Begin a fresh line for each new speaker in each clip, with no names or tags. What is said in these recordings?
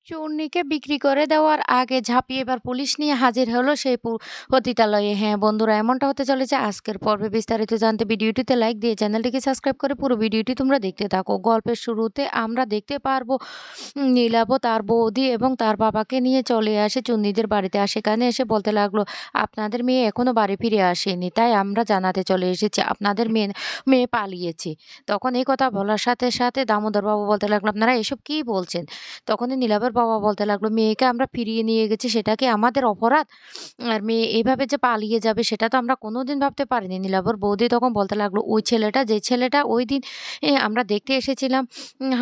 চূর্ণীকে বিক্রি করে দেওয়ার আগে ঝাঁপিয়ে এবার পুলিশ নিয়ে হাজির হলো সেই পতিতালয়ে। হ্যাঁ, বন্ধুরা এমনটা হতে চলেছে আজকের পর্বে। বিস্তারিত জানতে ভিডিওটিতে লাইক দিয়ে চ্যানেলটিকে সাবস্ক্রাইব করে পুরো ভিডিওটি তোমরা দেখতে থাকো। গল্পের শুরুতে আমরা দেখতে পারবো নীলাভ তার বৌদি এবং তার বাবাকে নিয়ে চলে আসে চুন্নিদের বাড়িতে। আর সেখানে এসে বলতে লাগলো, আপনাদের মেয়ে এখনো বাড়ি ফিরে আসেনি, তাই আমরা জানাতে চলে এসেছি আপনাদের মেয়ে মেয়ে পালিয়েছে। তখন এই কথা বলার সাথে সাথে দামোদর বাবু বলতে লাগলো, আপনারা এসব কি বলছেন? তখনই নীলাভের বাবা বলতে লাগলো, মেয়েকে আমরা ফিরিয়ে নিয়ে গেছি, সেটা কি আমাদের অপরাধ? আর মেয়ে এভাবে যে পালিয়ে যাবে সেটা তো আমরা কোনোদিন ভাবতে পারিনি। নীলাভর বৌদি তখন বলতে লাগলো, ওই ছেলেটা, যে ছেলেটা ওই দিন আমরা দেখতে এসেছিলাম,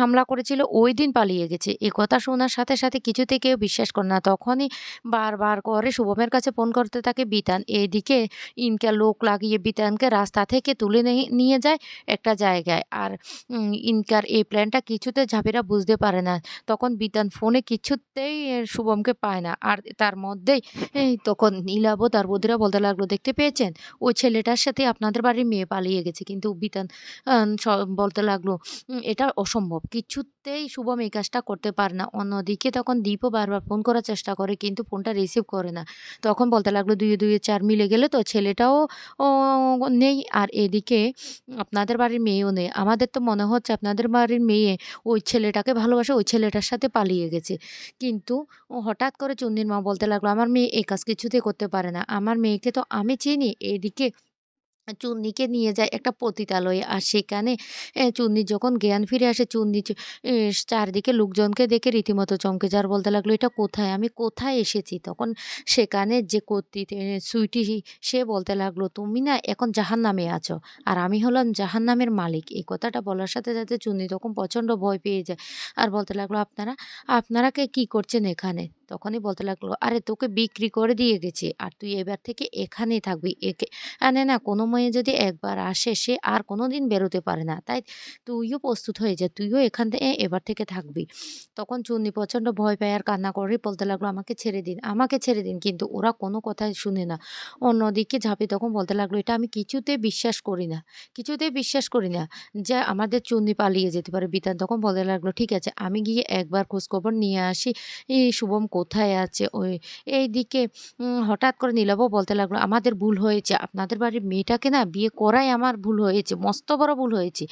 হামলা করেছিল, ওই দিন পালিয়ে গেছে। এ কথা শোনার সাথে সাথে কিছুতেই কেউ বিশ্বাস করে না। তখনই বারবার করে শুভমের কাছে ফোন করতে থাকে বিতান। এদিকে ইনকা লোক লাগিয়ে বিতানকে রাস্তা থেকে তুলে নিয়ে যায় একটা জায়গায়। আর ইনকার এই প্ল্যানটা কিছুতে ঝাঁপিরা বুঝতে পারে না। তখন বিতান ফোনে কিছুতেই শুভমকে পায় না। আর তার মধ্যেই তখন নীলাভ তার বৌদিরা বলতে লাগলো, দেখতে পেয়েছেন? ওই ছেলেটার সাথে আপনাদের বাড়ির মেয়ে পালিয়ে গেছে। কিন্তু বিতান বলতে লাগলো, এটা অসম্ভব। কিছুতেই শুভম এই কাজটা করতে পারে না। অন্যদিকে তখন দীপও বারবার ফোন করার চেষ্টা করে কিন্তু ফোনটা রিসিভ করে না। তখন বলতে লাগলো, ২ এ ২ এ ৪ মিলে গেলে তো ছেলেটাও ও নেই, আর এদিকে আপনাদের বাড়ির মেয়েও নেই। আমাদের তো মনে হচ্ছে আপনাদের বাড়ির মেয়ে ওই ছেলেটাকে ভালোবাসে, ওই ছেলেটার সাথে পালিয়ে গেছে। কিন্তু হঠাৎ করে চুন্নির মা বলতে লাগলো, আমার মেয়ে এই কাজ কিছুতেই করতে পারে না। আমার মেয়েকে তো আমি চিনি। এদিকে চুন্নিকে নিয়ে যায় একটা পতিতালয়ে। আর সেখানে চুন্নির যখন জ্ঞান ফিরে আসে, চুন্নি চারদিকে লোকজনকে দেখে রীতিমতো চমকে যায়। আর বলতে লাগলো, এটা কোথায়? আমি কোথায় এসেছি? তখন সেখানে যে কর্তৃত্ব সুইটি, সে বলতে লাগলো, তুমি না এখন জাহান্নামে আছো। আর আমি হলাম জাহান্নামের মালিক। এই কথাটা বলার সাথে সাথে চুন্নি তখন প্রচণ্ড ভয় পেয়ে যায়। আর বলতে লাগলো, আপনারা কে কি করছেন এখানে? তখনই বলতে লাগলো, আরে তোকে বিক্রি করে দিয়ে গেছি। আর তুই এবার থেকে এখানেই থাকবি। না কোনো মেয়ে যদি একবার আসে সে আর কোনোদিন বেরোতে পারে না। তাই তুইও প্রস্তুত হয়ে যা। তুইও এখান থেকে এবার থেকে থাকবি। তখন চুন্নি প্রচণ্ড ভয় পায় আর কান্না করে বলতে লাগলো, আমাকে ছেড়ে দিন, আমাকে ছেড়ে দিন। কিন্তু ওরা কোনো কথাই শুনে না। অন্যদিকে ঝাঁপি তখন বলতে লাগলো, এটা আমি কিছুতেই বিশ্বাস করি না। কিছুতেই বিশ্বাস করি না যে আমাদের চুন্নি পালিয়ে যেতে পারে। বিতান তখন বলতে লাগলো, ঠিক আছে আমি গিয়ে একবার খোঁজখবর নিয়ে আসি শুভম কোথায় আছে। এইদিকে হঠাৎ করে নীলাভও বলতে লাগলো, আমাদের ভুল হয়েছে। আপনাদের বাড়ির মেয়েটাকে না বিয়ে করাই আমার ভুল হয়েছে। মস্ত বড় ভুল হয়েছে।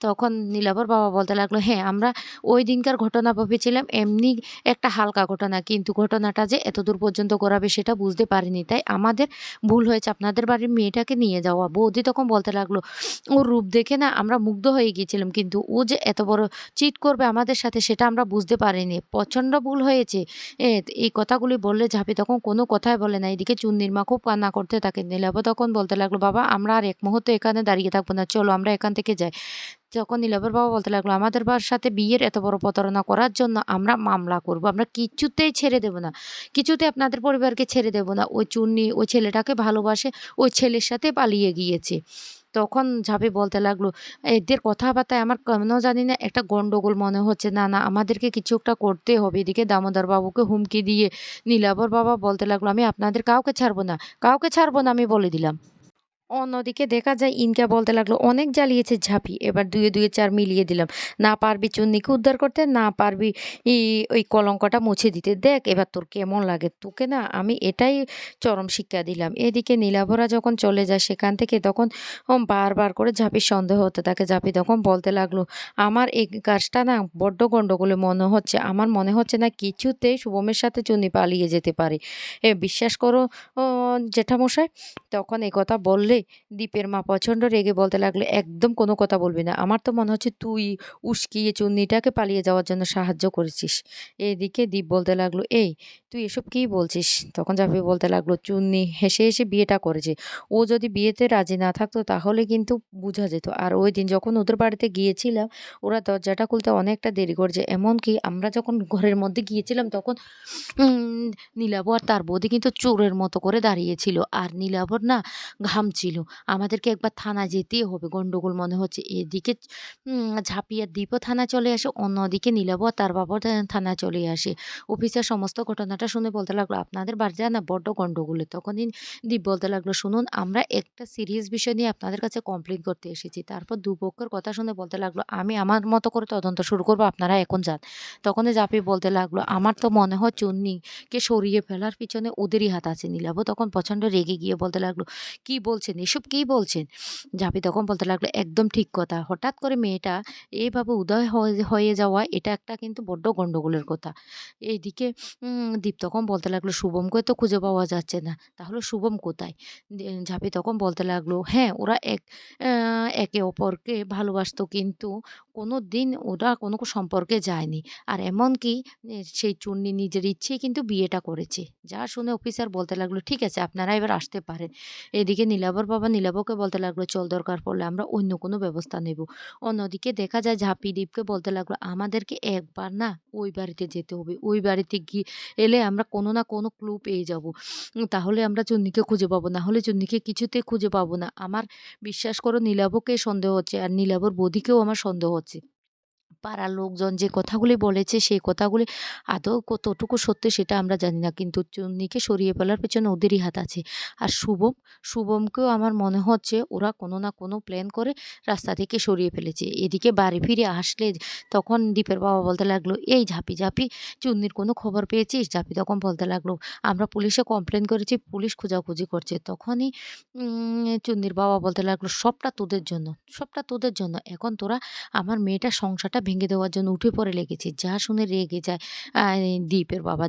তখন নীলাভর বাবা বলতে লাগলো, হ্যাঁ, আমরা ওই দিনকার ঘটনা ভেবেছিলাম এমনি একটা হালকা ঘটনা। কিন্তু ঘটনাটা যে এতদূর পর্যন্ত গড়াবে সেটা বুঝতে পারিনি। তাই আমাদের ভুল হয়েছে আপনাদের বাড়ির মেয়েটাকে নিয়ে যাওয়া। বৌদি তখন বলতে লাগলো, ওর রূপ দেখে না আমরা মুগ্ধ হয়ে গিয়েছিলাম। কিন্তু ও যে এত বড় চিট করবে আমাদের সাথে সেটা আমরা বুঝতে পারিনি। প্রচণ্ড ভুল হয়েছে। এ এই কথাগুলি বললে ঝাঁপি তখন কোনো কথাই বলে না। এদিকে চুন্নির মা খুব কান্না করতে থাকে। নীলাভ তখন বলতে লাগলো, বাবা আমরা আর এক মুহূর্ত এখানে দাঁড়িয়ে থাকবো না। চলো আমরা এখান থেকে যাই। তখন নীলাভের বাবা বলতে লাগলো, আমাদের সাথে বিয়ের এত বড় প্রতারণা করার জন্য আমরা মামলা করব। আমরা কিছুতেই ছেড়ে দেব না। কিছুতেই আপনাদের পরিবারকে ছেড়ে দেব না। ওই চুন্নি ওই ছেলেটাকে ভালোবাসে, ওই ছেলের সাথে পালিয়ে গিয়েছে। তখন ঝাঁপি বলতে লাগলো, এদের কথাবার্তায় আমার কেন জানি না একটা গন্ডগোল মনে হচ্ছে। না, না আমাদেরকে কিছু একটা করতে হবে। এদিকে দামোদর বাবুকে হুমকি দিয়ে নীলাভর বাবা বলতে লাগলো, আমি আপনাদের কাউকে ছাড়বো না, কাউকে ছাড়বো না, আমি বলে দিলাম। অন্যদিকে দেখা যায় ইনকা বলতে লাগলো, অনেক জ্বালিয়েছে ঝাঁপি, এবার ২ এ ২ এ ৪ মিলিয়ে দিলাম। না পারবি চুন্নিকে উদ্ধার করতে, না পারবি ওই কলঙ্কটা মুছে দিতে। দেখ এবার তোর কেমন লাগে। তোকে না আমি এটাই চরম শিক্ষা দিলাম। এদিকে নীলাভরা যখন চলে যায় সেখান থেকে, তখন বারবার করে ঝাঁপির সন্দেহ হতে থাকে। ঝাঁপি তখন বলতে লাগলো, আমার এই কাজটা না বড্ড গন্ডগোলে মনে হচ্ছে। আমার মনে হচ্ছে না কিছুতেই শুভমের সাথে চুন্নি পালিয়ে যেতে পারে। বিশ্বাস করো ও জেঠামশাই। তখন এই কথা বললে দীপের মা প্রচণ্ড রেগে বলতে লাগলো, একদম কোনো কথা বলবি না। আমার তো মনে হচ্ছে তুই উস্কিয়ে চুন্নিটাকে পালিয়ে যাওয়ার জন্য সাহায্য করেছিস। এদিকে দীপ বলতে লাগলো, এই তুই এসব কী বলছিস? তখন ঝাঁপি বলতে লাগলো, চুন্নি হেসে হেসে বিয়েটা করেছে। ও যদি বিয়েতে রাজি না থাকতো তাহলে কিন্তু বোঝা যেত। আর ওই দিন যখন ওদের বাড়িতে গিয়েছিলাম ওরা দরজাটা খুলতে অনেকটা দেরি করেছে। এমনকি আমরা যখন ঘরের মধ্যে গিয়েছিলাম তখন নীলাভ আর তার বৌদি কিন্তু চোরের মতো করে দাঁড়িয়েছিল। আর নীলাভর না ঘামছিল। ছিল। আমাদেরকে একবার থানায় যেতেই হবে, গন্ডগোল মনে হচ্ছে। এদিকে ঝাঁপি আর দীপও থানায় চলে আসে, অন্যদিকে নীলাবও আর তার বাবাও থানায় চলে আসে। অফিসার সমস্ত ঘটনাটা শুনে বলতে লাগলো, "আপনাদের বাড়িতে না বড্ড গন্ডগোল।" তখনই দীপ বলতে লাগলো, "শুনুন, আমরা একটা সিরিয়াস বিষয় নিয়ে আপনাদের কাছে কমপ্লেইন করতে এসেছি।" তারপর দুপক্ষের কথা শুনে বলতে লাগলো, "আমি আমার মতো করে তদন্ত শুরু করব, আপনারা এখন যান।" তখনই জাপি বলতে লাগলো, "আমার তো মনে হয় চুন্নিকে সরিয়ে ফেলার পিছনে ওদেরই হাত আছে।" নীলাভ তখন প্রচণ্ড রেগে গিয়ে বলতে লাগলো, "কি বলছেন? এসব কি বলছেন?" জাপি তখন বলতে লাগলো, "একদম ঠিক কথা। হঠাৎ করে মেয়েটা এভাবে উদয় হয়ে হয়ে যাওয়া, এটা একটা কিন্তু বড্ড গন্ডগোলের কথা।" এইদিকে দীপ তখন বলতে লাগলো, "শুভমকে তো খুঁজে পাওয়া যাচ্ছে না। তাহলে শুভম কোথায়?" ঝাঁপি তখন বলতে লাগলো, "হ্যাঁ, ওরা একে অপরকে ভালোবাসতো, কিন্তু কোনোদিন ওরা কোনো সম্পর্কে যায়নি। আর এমনকি সেই চুন্নি নিজের ইচ্ছেই কিন্তু বিয়েটা করেছে।" যা শুনে অফিসার বলতে লাগলো, "ঠিক আছে, আপনারা এবার আসতে পারেন।" এদিকে নীলাভর বাবা নীলাভকে বলতে লাগলো, "চল, দরকার পড়লে আমরা অন্য কোনো ব্যবস্থা নেব।" অন্যদিকে দেখা যায় ঝাঁপি দীপকে বলতে লাগলো, "আমাদেরকে একবার না ওই বাড়িতে যেতে হবে। ওই বাড়িতে এলে আমরা কোনো না কোনো ক্লু পেয়ে যাব। তাহলে আমরা চুন্নিকে খুঁজে পাবো। না হলে চুন্নিকে কিছুতেই খুঁজে পাবো না। আমার বিশ্বাস করো, নীলাভকে সন্দেহ হচ্ছে, আর নীলাভর বৌদিকেও আমার সন্দেহ হচ্ছে। পাড়ার লোকজন যে কথাগুলি বলেছে, সেই কথাগুলি আদৌ কতটুকু সত্য সেটা আমরা জানি না। কিন্তু চুন্নিকে সরিয়ে ফেলার পেছনে ওদেরই হাত আছে। আর শুভমকেও আমার মনে হচ্ছে ওরা কোনো না কোনো প্ল্যান করে রাস্তা থেকে সরিয়ে ফেলেছে।" এদিকে বাড়ি ফিরে আসলে তখন দীপের বাবা বলতে লাগলো, "এই ঝাঁপি, চুন্নির কোনো খবর পেয়েছিস?" ঝাঁপি তখন বলতে লাগলো, "আমরা পুলিশে কমপ্লেন করেছি, পুলিশ খোঁজাখুঁজি করছে।" তখনই চুন্নির বাবা বলতে লাগলো, "সবটা তোদের জন্য, সবটা তোদের জন্য। এখন তোরা আমার মেয়েটার সংসারটা ভেঙে দেওয়ার জন্য উঠে পড়ে লেগেছিস।" যা শুনে রেগে যায় আ দীপের বাবা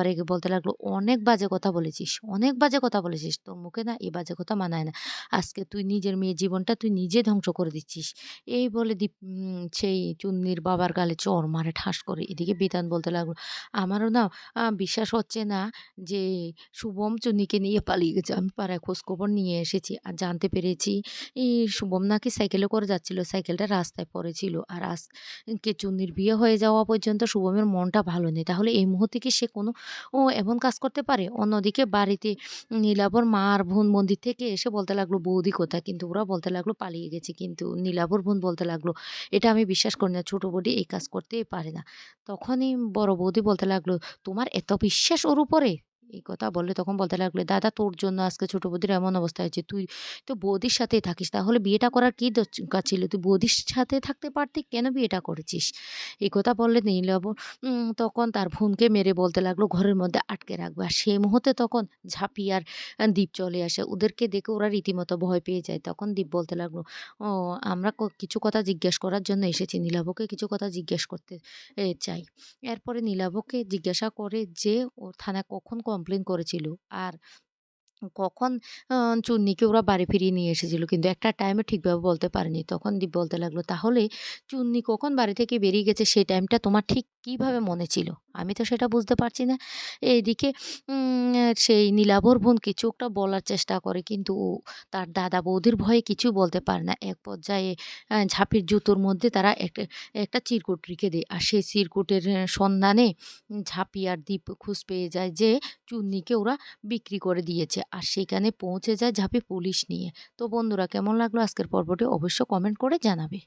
রেগে বলতে লাগলো, "অনেক বাজে কথা বলেছিস, অনেক বাজে কথা বলেছিস। তোর মুখে না এই বাজে কথা মানায় না। আজকে তুই নিজের মেয়ের জীবনটা তুই নিজে ধ্বংস করে দিচ্ছিস।" এই বলে সেই চুন্নির বাবার গালে চড় মারে ঠাস করে। এদিকে বিতান বলতে লাগলো, "আমারও না বিশ্বাস হচ্ছে না যে শুভম চুন্নিকে নিয়ে পালিয়ে গেছে। আমি পাড়ায় খোঁজখবর নিয়ে এসেছি। আর জানতে পেরেছি শুভম নাকি সাইকেলে করে যাচ্ছিল। সাইকেলটা রাস্তায় পড়েছিল। আর আজকে চুন্নির বিয়ে হয়ে যাওয়া পর্যন্ত শুভমের মনটা ভালো নেই। তাহলে এই মুহূর্তে কি সে কোনো এমন কাজ করতে পারে?" অন্যদিকে বাড়িতে নীলাভর মা আর বোন মন্দির থেকে এসে বলতে লাগলো, "বৌদি কোথায়?" কিন্তু ওরা বলতে লাগলো পালিয়ে গেছে। কিন্তু নীলাভর বোন বলতে লাগলো, "এটা আমি বিশ্বাস করি না। ছোট বৌদি এই কাজ করতেই পারে না।" তখনই বড় বৌদি বলতে লাগলো, "তোমার এত বিশ্বাস ওর উপরে?" এই কথা বললে তখন বলতে লাগলো, "দাদা, তোর জন্য আজকে ছোট বৌদির এমন অবস্থা হয়েছে। তুই তো বৌদির সাথেই থাকিস। তাহলে বিয়েটা করার কি দরকার ছিল? তুই বৌদির সাথে থাকতে পারতি। কেন বিয়েটা করেছিস?" এই কথা বললে নীলাভ তখন তার বোনকে মেরে বলতে লাগলো, "ঘরের মধ্যে আটকে রাখবে।" আর সেই মুহূর্তে তখন ঝাঁপি আর দীপ চলে আসে। ওদেরকে দেখে ওরা রীতিমতো ভয় পেয়ে যায়। তখন দীপ বলতে লাগলো, "ও, আমরা কিছু কথা জিজ্ঞেস করার জন্য এসেছি। নীলাভকে কিছু কথা জিজ্ঞেস করতে চাই।" এরপরে নীলাভকে জিজ্ঞাসা করে যে ও থানায় কখন কমপ্লেইন করেছিল, আর কখন আ চুন্নিকে ওরা বাড়ি ফিরিয়ে নিয়ে এসেছিল। কিন্তু একটা টাইমে ঠিকভাবে বলতে পারেনি। তখন দীপ বলতে লাগলো, "তাহলে চুন্নি কখন বাড়ি থেকে বেরিয়ে গেছে সেই টাইমটা তোমার ঠিক কিভাবে মনে ছিল? আমি তো সেটা বুঝতে পারছি না।" এইদিকে সেই নীলাভর বোন কিছু একটা বলার চেষ্টা করে, কিন্তু তার দাদা বৌদির ভয়ে কিছু বলতে পারে না। এক পর্যায়ে ঝাঁপির জুতোর মধ্যে তারা একটা একটা চিরকুট রেখে দেয়। আর সেই চিরকুটের সন্ধানে ঝাঁপি আর দীপ খোঁজ পেয়ে যায় যে চুন্নিকে ওরা বিক্রি করে দিয়েছে। আর সেখানে পৌঁছে যায় ঝাঁপি পুলিশ নিয়ে। তো বন্ধুরা, কেমন লাগলো আজকের পর্বটি অবশ্য কমেন্ট করে জানাবে।